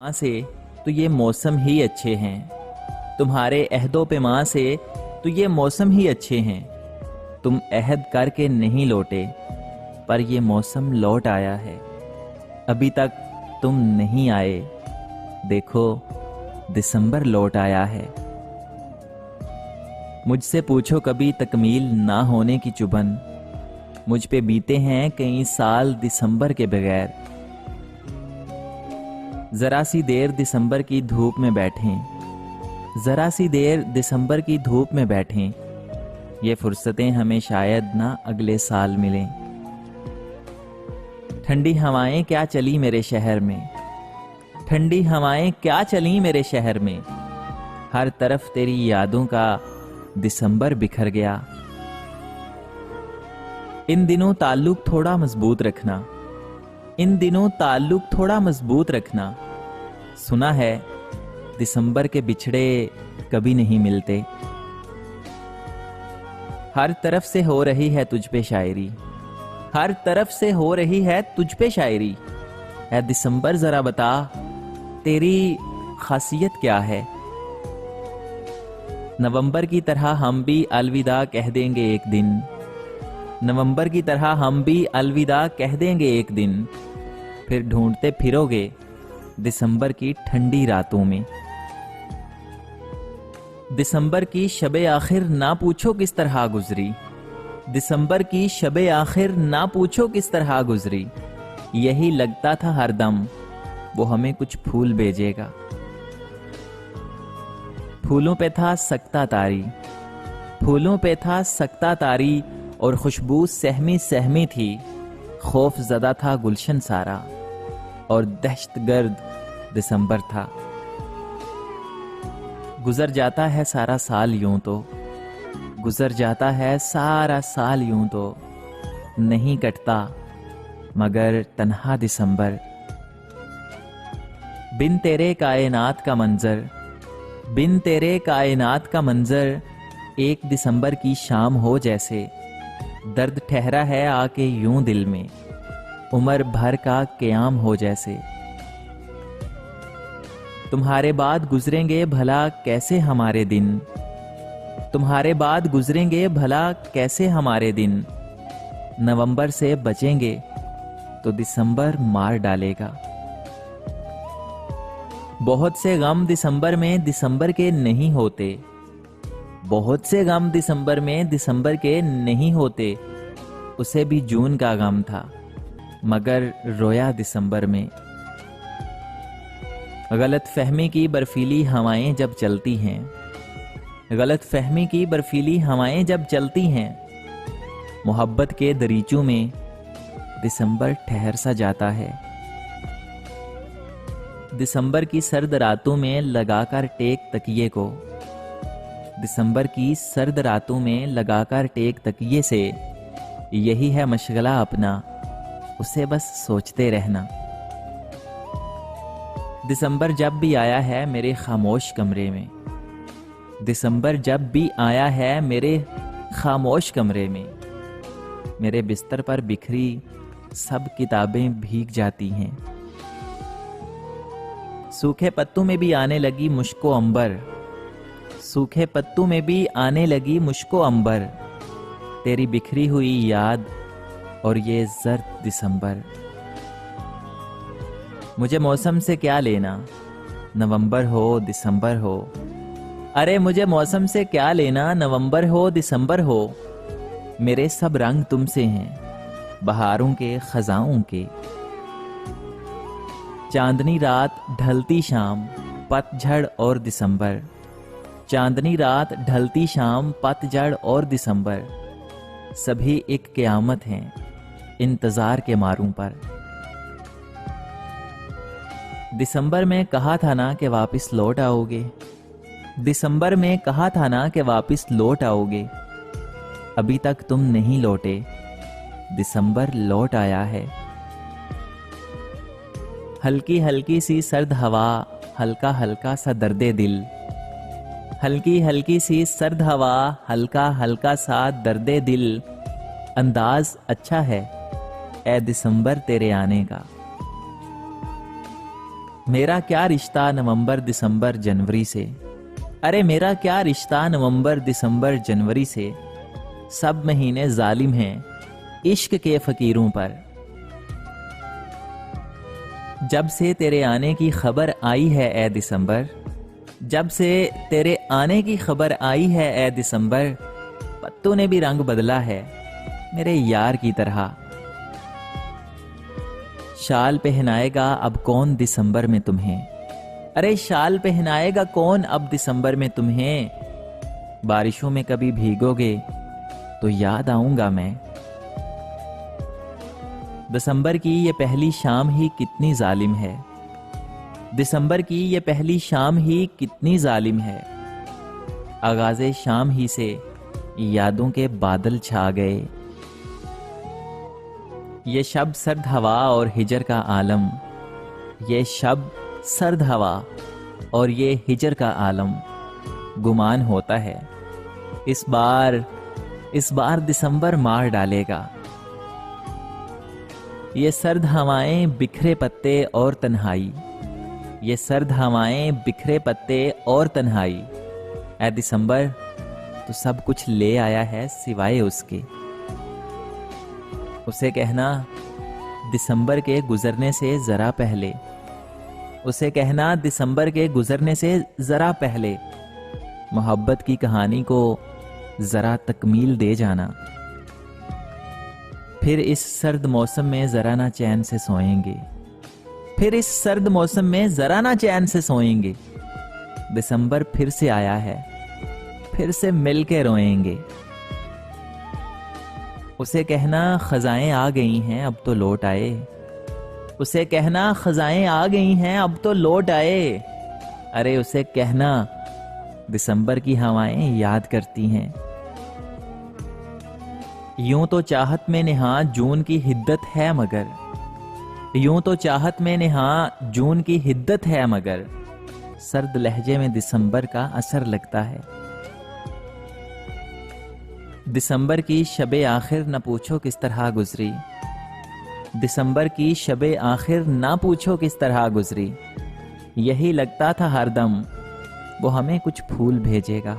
माँ से तो ये मौसम ही अच्छे हैं, तुम्हारे अहदो पे माँ से तो ये मौसम ही अच्छे हैं। तुम अहद करके नहीं लौटे, पर ये मौसम लौट आया है। अभी तक तुम नहीं आए, देखो दिसंबर लौट आया है। मुझसे पूछो कभी तकमील ना होने की चुभन, मुझ पे बीते हैं कई साल दिसंबर के बगैर। जरा सी देर दिसंबर की धूप में बैठें, जरा सी देर दिसंबर की धूप में बैठें, ये फुर्सतें हमें शायद ना अगले साल मिलें। ठंडी हवाएं क्या चली मेरे शहर में, ठंडी हवाएं क्या चली मेरे शहर में, हर तरफ तेरी यादों का दिसंबर बिखर गया। इन दिनों ताल्लुक थोड़ा मजबूत रखना, इन दिनों ताल्लुक थोड़ा मजबूत रखना। सुना है दिसंबर के बिछड़े कभी नहीं मिलते। हर तरफ से हो रही है तुझ पे शायरी, हर तरफ से हो रही है तुझ पे शायरी। ऐ दिसंबर जरा बता तेरी खासियत क्या है। नवंबर की तरह हम भी अलविदा कह देंगे एक दिन, नवंबर की तरह हम भी अलविदा कह देंगे एक दिन। फिर ढूंढते फिरोगे दिसंबर की ठंडी रातों में। दिसंबर की शबे आखिर ना पूछो किस तरह गुजरी, दिसंबर की शबे आखिर ना पूछो किस तरह गुजरी। यही लगता था हरदम वो हमें कुछ फूल भेजेगा। फूलों पे था सकता तारी, फूलों पे था सकता तारी, और खुशबू सहमी सहमी थी। खौफ ज़दा था गुलशन सारा, और दहशतगर्द दिसंबर था। गुजर जाता है सारा साल यूं तो, गुजर जाता है सारा साल यूं तो, नहीं कटता मगर तन्हा दिसंबर। बिन तेरे कायनात का मंजर, बिन तेरे कायनात का मंजर, एक दिसंबर की शाम हो जैसे। दर्द ठहरा है आके यूं दिल में, उम्र भर का क़याम हो जैसे। तुम्हारे बाद गुजरेंगे भला कैसे हमारे दिन, तुम्हारे बाद गुजरेंगे भला कैसे हमारे दिन। नवंबर से बचेंगे तो दिसंबर मार डालेगा। बहुत से गम दिसंबर में दिसंबर के नहीं होते, बहुत से गम दिसंबर में दिसंबर के नहीं होते। उसे भी जून का गम था मगर रोया दिसंबर में। गलत फहमी की बर्फीली हवाएं जब चलती हैं, गलत फहमी की बर्फीली हवाएं जब चलती हैं, मोहब्बत के दरीचों में दिसंबर ठहर सा जाता है। दिसंबर की सर्द रातों में लगाकर टेक तकिए को, दिसंबर की सर्द रातों में लगाकर टेक तकिए से, यही है मशगला अपना, उसे बस सोचते रहना। दिसंबर जब भी आया है मेरे खामोश कमरे में, दिसंबर जब भी आया है मेरे खामोश कमरे में, मेरे बिस्तर पर बिखरी सब किताबें भीग जाती हैं। सूखे पत्तों में भी आने लगी मुश्को अंबर, सूखे पत्तों में भी आने लगी मुश्को अंबर। तेरी बिखरी हुई याद और ये जर्द दिसंबर। मुझे मौसम से क्या लेना, नवंबर हो दिसंबर हो। अरे मुझे मौसम से क्या लेना, नवंबर हो दिसंबर हो। मेरे सब रंग तुमसे हैं, बहारों के खजाओं के। चांदनी रात ढलती शाम, पतझड़ और दिसंबर। चांदनी रात ढलती शाम, पतझड़ और दिसंबर, सभी एक क़यामत हैं इंतजार के मारों पर। दिसंबर में कहा था ना कि वापस लौट आओगे, दिसंबर में कहा था ना कि वापस लौट आओगे। अभी तक तुम नहीं लौटे, दिसंबर लौट आया है। हल्की हल्की सी सर्द हवा, हल्का हल्का सा दर्दे दिल, हल्की हल्की सी सर्द हवा, हल्का हल्का सा दर्दे दिल। अंदाज अच्छा है ए दिसंबर तेरे आने का। मेरा क्या रिश्ता नवंबर दिसंबर जनवरी से, अरे मेरा क्या रिश्ता नवंबर दिसंबर जनवरी से, सब महीने जालिम हैं इश्क के फकीरों पर। जब से तेरे आने की खबर आई है ए दिसंबर, जब से तेरे आने की खबर आई है ए दिसंबर, पत्तों ने भी रंग बदला है मेरे यार की तरह। शाल पहनाएगा अब कौन दिसंबर में तुम्हें, अरे शाल पहनाएगा कौन अब दिसंबर में तुम्हें। बारिशों में कभी भीगोगे तो याद आऊंगा मैं। दिसंबर की ये पहली शाम ही कितनी जालिम है, दिसंबर की ये पहली शाम ही कितनी जालिम है। आगाज़े शाम ही से यादों के बादल छा गए। ये शब सर्द हवा और हिजर का आलम, ये शब सर्द हवा और ये हिजर का आलम। गुमान होता है इस बार दिसंबर मार डालेगा। ये सर्द हवाएं बिखरे पत्ते और तन्हाई, ये सर्द हवाएं बिखरे पत्ते और तन्हाई। ऐ दिसंबर तो सब कुछ ले आया है सिवाय उसके। उसे कहना दिसंबर के गुजरने से जरा पहले, उसे कहना दिसंबर के गुजरने से जरा पहले, मोहब्बत की कहानी को जरा तकमील दे जाना। फिर इस सर्द मौसम में जरा ना चैन से सोएंगे, फिर इस सर्द मौसम में जरा ना चैन से सोएंगे। दिसंबर फिर से आया है, फिर से मिल के रोएंगे। उसे कहना खजाएं आ गई हैं अब तो लौट आए, उसे कहना खजाएं आ गई हैं अब तो लौट आए। अरे उसे कहना दिसंबर की हवाएं याद करती हैं। यूं तो चाहत में नेहा जून की हिद्दत है मगर, यूं तो चाहत में नेहा जून की हिद्दत है मगर, सर्द लहजे में दिसंबर का असर लगता है। दिसंबर की शबे आखिर न पूछो किस तरह गुजरी, दिसंबर की शबे आखिर ना पूछो किस तरह गुजरी। यही लगता था हरदम वो हमें कुछ फूल भेजेगा।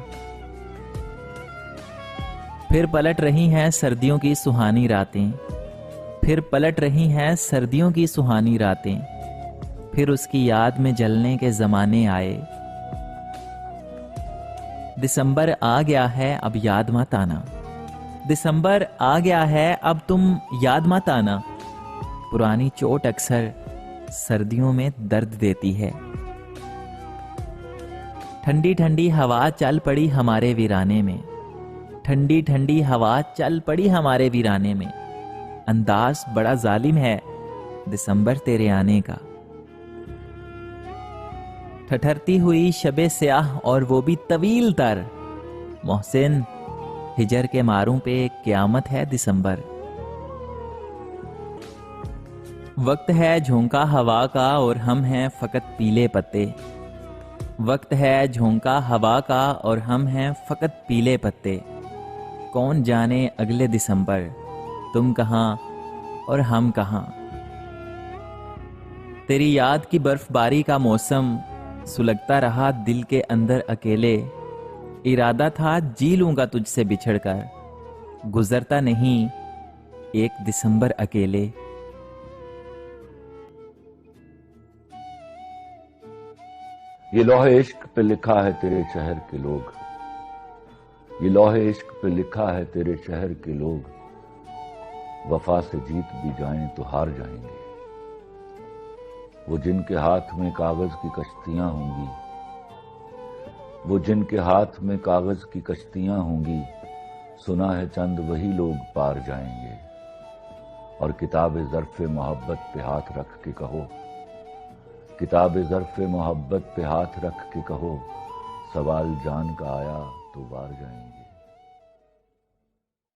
फिर पलट रही हैं सर्दियों की सुहानी रातें, फिर पलट रही हैं सर्दियों की सुहानी रातें। फिर उसकी याद में जलने के जमाने आए। दिसंबर आ गया है अब याद मत आना, दिसंबर आ गया है अब तुम याद मत आना। पुरानी चोट अक्सर सर्दियों में दर्द देती है। ठंडी ठंडी हवा चल पड़ी हमारे वीराने में, ठंडी ठंडी हवा चल पड़ी हमारे वीराने में। अंदाज बड़ा जालिम है दिसंबर तेरे आने का। ठठरती हुई शबे स्याह और वो भी तवील तर, मोहसिन हिजर के मारों पे क्यामत है दिसंबर। वक्त है झोंका हवा का और हम हैं फकत पीले पत्ते, वक्त है झोंका हवा का और हम हैं फकत पीले पत्ते। कौन जाने अगले दिसंबर तुम कहां और हम कहां। तेरी याद की बर्फबारी का मौसम सुलगता रहा दिल के अंदर अकेले। इरादा था जी लूंगा तुझसे बिछड़कर, गुजरता नहीं एक दिसंबर अकेले। ये लौहे इश्क पे लिखा है तेरे शहर के लोग, ये लौहे इश्क पे लिखा है तेरे शहर के लोग। वफा से जीत भी जाएं तो हार जाएंगे। वो जिनके हाथ में कागज की कश्तियां होंगी, वो जिनके हाथ में कागज की कश्तियां होंगी, सुना है चंद वही लोग पार जाएंगे। और किताब ज़र्फ़े मोहब्बत पे हाथ रख के कहो, किताब ज़र्फ़े मोहब्बत पे हाथ रख के कहो, सवाल जान का आया तो वार जाएंगे।